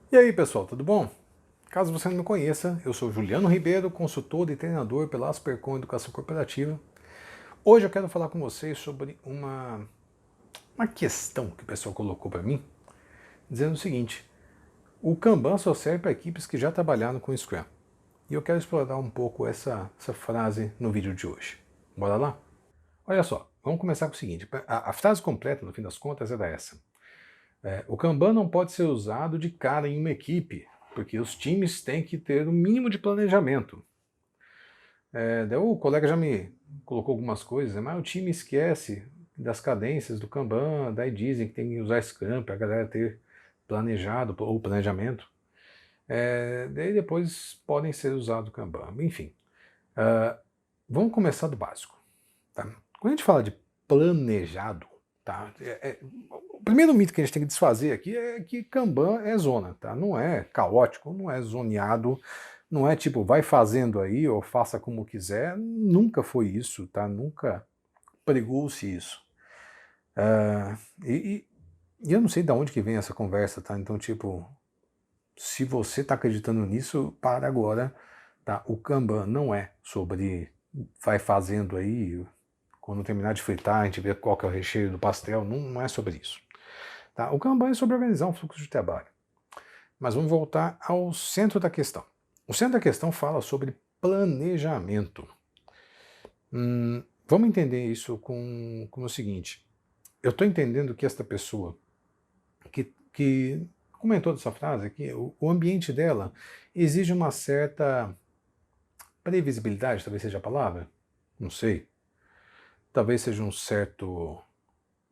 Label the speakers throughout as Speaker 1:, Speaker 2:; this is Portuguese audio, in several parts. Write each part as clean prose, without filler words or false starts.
Speaker 1: E aí pessoal, tudo bom? Caso você não me conheça, eu sou Juliano Ribeiro, consultor e treinador pela Aspercom Educação Corporativa. Hoje eu quero falar com vocês sobre uma questão que o pessoal colocou para mim, dizendo o seguinte: o Kanban só serve para equipes que já trabalharam com Scrum. E eu quero explorar um pouco essa frase no vídeo de hoje. Bora lá? Olha só, vamos começar com o seguinte: a frase completa, no fim das contas, era essa. O Kanban não pode ser usado de cara em uma equipe, porque os times têm que ter um mínimo de planejamento. Daí o colega já me colocou algumas coisas, né, mas o time esquece das cadências do Kanban, daí dizem que tem que usar Scrum para a galera ter planejado ou planejamento. Daí depois podem ser usados o Kanban. Enfim, vamos começar do básico. Tá? Quando a gente fala de planejado, tá? O primeiro mito que a gente tem que desfazer aqui é que Kanban é zona, tá? Não é caótico, não é zoneado, não é tipo vai fazendo aí ou faça como quiser. Nunca foi isso, tá? Nunca pregou-se isso. Uh, e, e eu não sei de onde que vem essa conversa, tá? Então, tipo, se você está acreditando nisso, para agora, tá? O Kanban não é sobre vai fazendo aí, quando terminar de fritar, a gente vê qual que é o recheio do pastel, não é sobre isso. Tá? O Kanban é sobre organizar um fluxo de trabalho. Mas vamos voltar ao centro da questão. O centro da questão fala sobre planejamento. Vamos entender isso com o seguinte. Eu estou entendendo que esta pessoa que comentou dessa frase, que o ambiente dela exige uma certa previsibilidade, talvez seja a palavra, não sei. Talvez seja um certo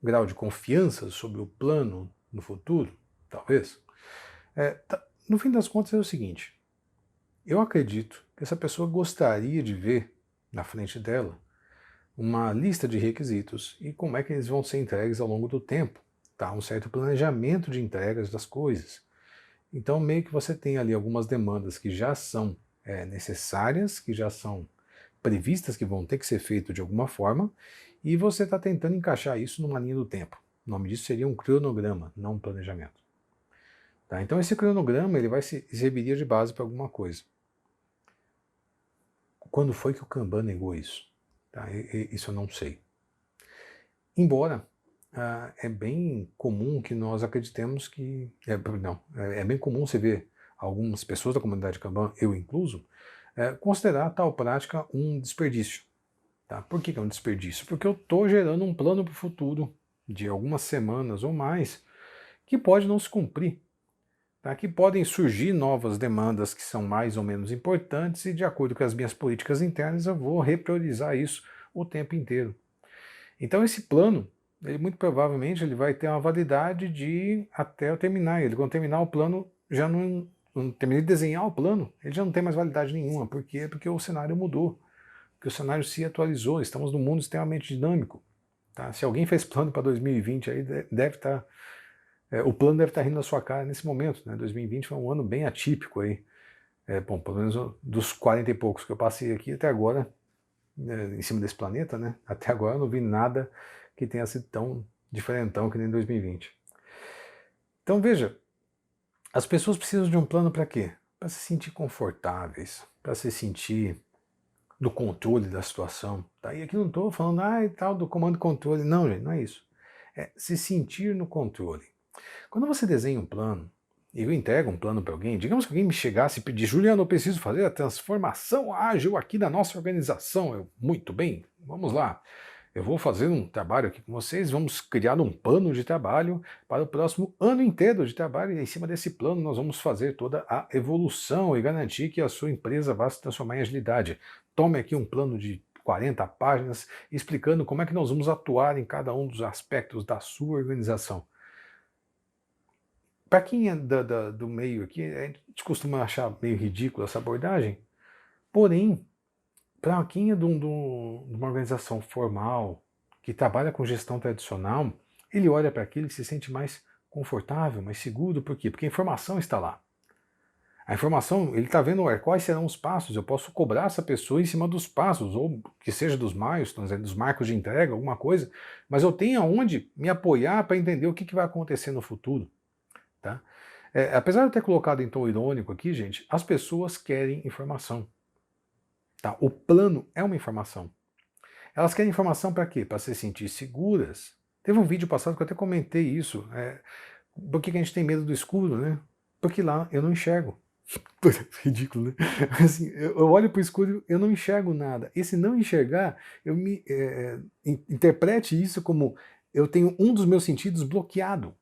Speaker 1: grau de confiança sobre o plano no futuro, talvez. No fim das contas é o seguinte, eu acredito que essa pessoa gostaria de ver na frente dela uma lista de requisitos e como é que eles vão ser entregues ao longo do tempo, tá? Um certo planejamento de entregas das coisas. Então meio que você tem ali algumas demandas que já são necessárias, que já são previstas, que vão ter que ser feitas de alguma forma, e você está tentando encaixar isso numa linha do tempo. O nome disso seria um cronograma, não um planejamento. Tá? Então esse cronograma ele vai serviria de base para alguma coisa. Quando foi que o Kanban negou isso? Tá? Isso eu não sei. Embora é bem comum que nós acreditemos que... é bem comum você ver algumas pessoas da comunidade Kanban, eu incluso, considerar tal prática um desperdício. Tá? Por que é um desperdício? Porque eu estou gerando um plano para o futuro de algumas semanas ou mais que pode não se cumprir. Tá? Que podem surgir novas demandas que são mais ou menos importantes e de acordo com as minhas políticas internas eu vou repriorizar isso o tempo inteiro. Então esse plano, ele muito provavelmente ele vai ter uma validade de até eu terminar ele. Quando terminar o plano, já não terminei de desenhar o plano, ele já não tem mais validade nenhuma. Por quê? Porque o cenário mudou. Porque o cenário se atualizou, estamos num mundo extremamente dinâmico. Tá? Se alguém fez plano para 2020, aí deve estar, o plano deve estar rindo na sua cara nesse momento. Né? 2020 foi um ano bem atípico. Aí. Bom, pelo menos dos 40 e poucos que eu passei aqui até agora, em cima desse planeta, né? Até agora eu não vi nada que tenha sido tão diferentão que nem 2020. Então veja, as pessoas precisam de um plano para quê? Para se sentir confortáveis, para se sentir do controle da situação. Tá? E aqui não estou falando e tal do comando e controle. Não, gente, não é isso. É se sentir no controle. Quando você desenha um plano, e eu entrego um plano para alguém, digamos que alguém me chegasse e pedisse, Juliano, eu preciso fazer a transformação ágil aqui da nossa organização. Muito bem, vamos lá. Eu vou fazer um trabalho aqui com vocês, vamos criar um plano de trabalho para o próximo ano inteiro de trabalho e em cima desse plano nós vamos fazer toda a evolução e garantir que a sua empresa vá se transformar em agilidade. Tome aqui um plano de 40 páginas explicando como é que nós vamos atuar em cada um dos aspectos da sua organização. Para quem é do meio aqui, a gente costuma achar meio ridícula essa abordagem, porém, para quem é de uma organização formal, que trabalha com gestão tradicional, ele olha para aquilo e se sente mais confortável, mais seguro. Por quê? Porque a informação está lá. A informação, ele está vendo quais serão os passos, eu posso cobrar essa pessoa em cima dos passos, ou que seja dos milestones, dos marcos de entrega, alguma coisa, mas eu tenho aonde me apoiar para entender o que vai acontecer no futuro. Tá? Apesar de eu ter colocado em tom irônico aqui, gente, as pessoas querem informação. Tá? O plano é uma informação. Elas querem informação para quê? Para se sentir seguras. Teve um vídeo passado que eu até comentei isso. Por que a gente tem medo do escuro, né? Porque lá eu não enxergo. Ridículo, né? Assim, eu olho para o escuro, eu não enxergo nada. Esse não enxergar, interprete isso como eu tenho um dos meus sentidos bloqueado.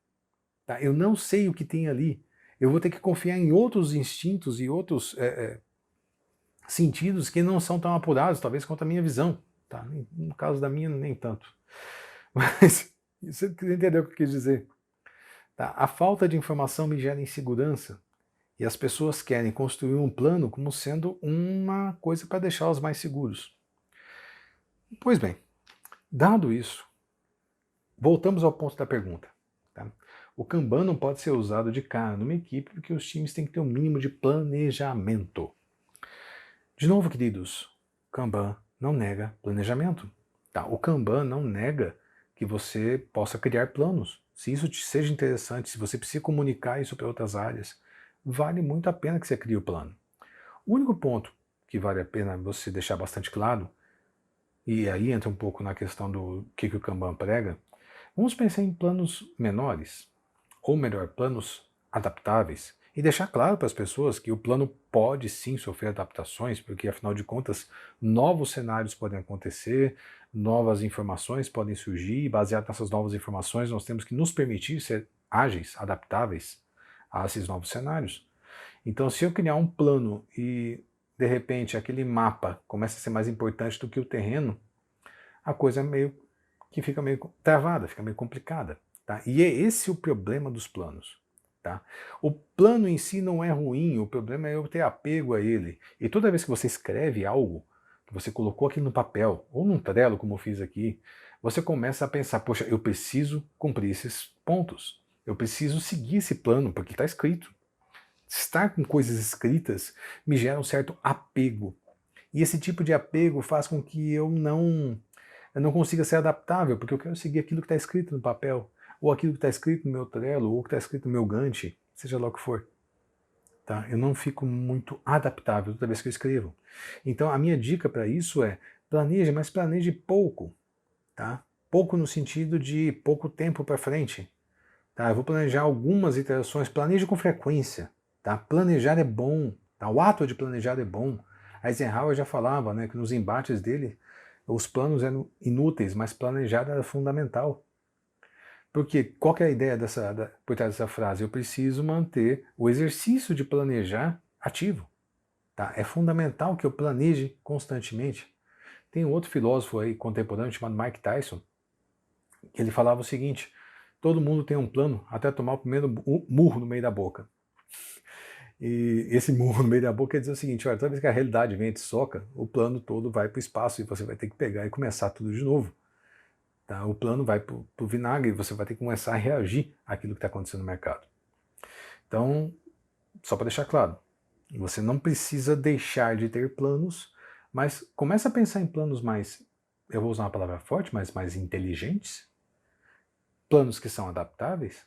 Speaker 1: Tá? Eu não sei o que tem ali. Eu vou ter que confiar em outros instintos e outros sentidos que não são tão apurados, talvez, quanto a minha visão. Tá? No caso da minha, nem tanto. Mas você entendeu o que eu quis dizer. Tá? A falta de informação me gera insegurança. E as pessoas querem construir um plano como sendo uma coisa para deixá-los mais seguros. Pois bem, dado isso, voltamos ao ponto da pergunta. Tá? O Kanban não pode ser usado de cara numa equipe porque os times têm que ter um mínimo de planejamento. De novo, queridos, Kanban não nega planejamento. Tá? O Kanban não nega que você possa criar planos. Se isso te seja interessante, se você precisa comunicar isso para outras áreas, vale muito a pena que você crie o plano. O único ponto que vale a pena você deixar bastante claro, e aí entra um pouco na questão do que o Kanban prega, vamos pensar em planos menores, ou melhor, planos adaptáveis, e deixar claro para as pessoas que o plano pode sim sofrer adaptações, porque afinal de contas, novos cenários podem acontecer, novas informações podem surgir, e baseado nessas novas informações, nós temos que nos permitir ser ágeis, adaptáveis a esses novos cenários. Então, se eu criar um plano e, de repente, aquele mapa começa a ser mais importante do que o terreno, a coisa fica meio travada, fica meio complicada. Tá? E é esse o problema dos planos. Tá? O plano em si não é ruim, o problema é eu ter apego a ele. E toda vez que você escreve algo, que você colocou aqui no papel, ou num Trello, como eu fiz aqui, você começa a pensar, poxa, eu preciso cumprir esses pontos. Eu preciso seguir esse plano, porque está escrito. Estar com coisas escritas me gera um certo apego. E esse tipo de apego faz com que eu não consiga ser adaptável, porque eu quero seguir aquilo que está escrito no papel, ou aquilo que está escrito no meu Trello, ou que está escrito no meu Gantt, seja lá o que for. Tá? Eu não fico muito adaptável toda vez que eu escrevo. Então a minha dica para isso é planeje, mas planeje pouco. Tá? Pouco no sentido de pouco tempo para frente. Tá? Eu vou planejar algumas iterações, planeje com frequência. Tá? Planejar é bom, tá? O ato de planejar é bom. Eisenhower já falava, né, que nos embates dele os planos eram inúteis, mas planejar era fundamental. Porque qual que é a ideia por trás dessa frase? Eu preciso manter o exercício de planejar ativo. Tá? É fundamental que eu planeje constantemente. Tem um outro filósofo aí contemporâneo chamado Mike Tyson, que ele falava o seguinte: todo mundo tem um plano até tomar o primeiro murro no meio da boca. E esse murro no meio da boca quer dizer o seguinte: olha, toda vez que a realidade vem e te soca, o plano todo vai para o espaço e você vai ter que pegar e começar tudo de novo. Tá? O plano vai para o vinagre e você vai ter que começar a reagir àquilo que está acontecendo no mercado. Então, só para deixar claro, você não precisa deixar de ter planos, mas começa a pensar em planos mais, eu vou usar uma palavra forte, mas mais inteligentes, planos que são adaptáveis,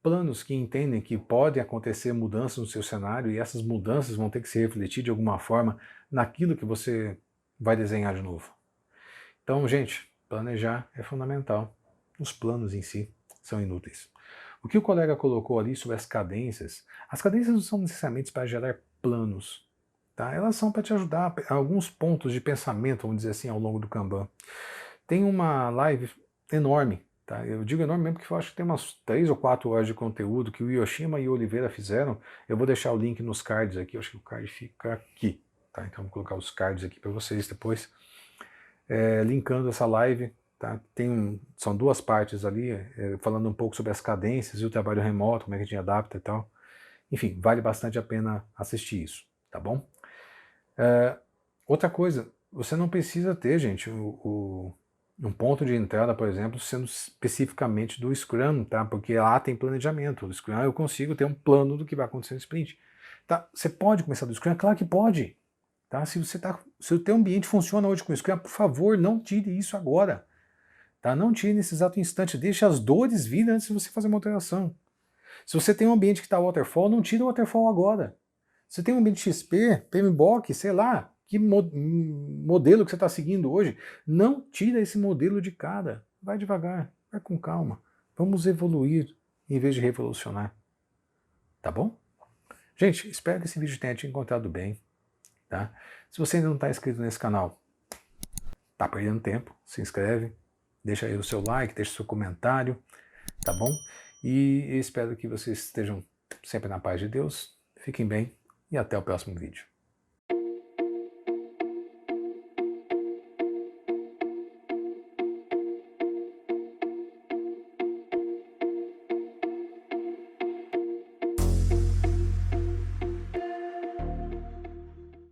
Speaker 1: planos que entendem que podem acontecer mudanças no seu cenário e essas mudanças vão ter que se refletir de alguma forma naquilo que você vai desenhar de novo. Então, gente, planejar é fundamental. Os planos em si são inúteis. O que o colega colocou ali sobre as cadências não são necessariamente para gerar planos. Tá? Elas são para te ajudar a alguns pontos de pensamento, vamos dizer assim, ao longo do Kanban. Tem uma live enorme. Tá? Eu digo enorme mesmo porque eu acho que tem umas 3 ou 4 horas de conteúdo que o Yoshima e o Oliveira fizeram. Eu vou deixar o link nos cards aqui, eu acho que o card fica aqui. Tá? Então vou colocar os cards aqui para vocês depois, linkando essa live. Tá? São 2 partes ali, falando um pouco sobre as cadências e o trabalho remoto, como é que a gente adapta e tal. Enfim, vale bastante a pena assistir isso, tá bom? Outra coisa, você não precisa ter, gente, um ponto de entrada, por exemplo, sendo especificamente do Scrum, tá? Porque lá tem planejamento. Do Scrum eu consigo ter um plano do que vai acontecer no sprint. Tá? Você pode começar do Scrum? Claro que pode. Tá? Se o teu ambiente funciona hoje com o Scrum, por favor, não tire isso agora. Tá? Não tire nesse exato instante. Deixe as dores virem antes de você fazer uma alteração. Se você tem um ambiente que está waterfall, não tira o waterfall agora. Se você tem um ambiente XP, PMBOK, sei lá, que modelo que você está seguindo hoje, não tira esse modelo de cara. Vai devagar, vai com calma. Vamos evoluir em vez de revolucionar. Tá bom? Gente, espero que esse vídeo tenha te encontrado bem. Tá? Se você ainda não está inscrito nesse canal, tá perdendo tempo, se inscreve, deixa aí o seu like, deixa o seu comentário, tá bom? E espero que vocês estejam sempre na paz de Deus. Fiquem bem e até o próximo vídeo.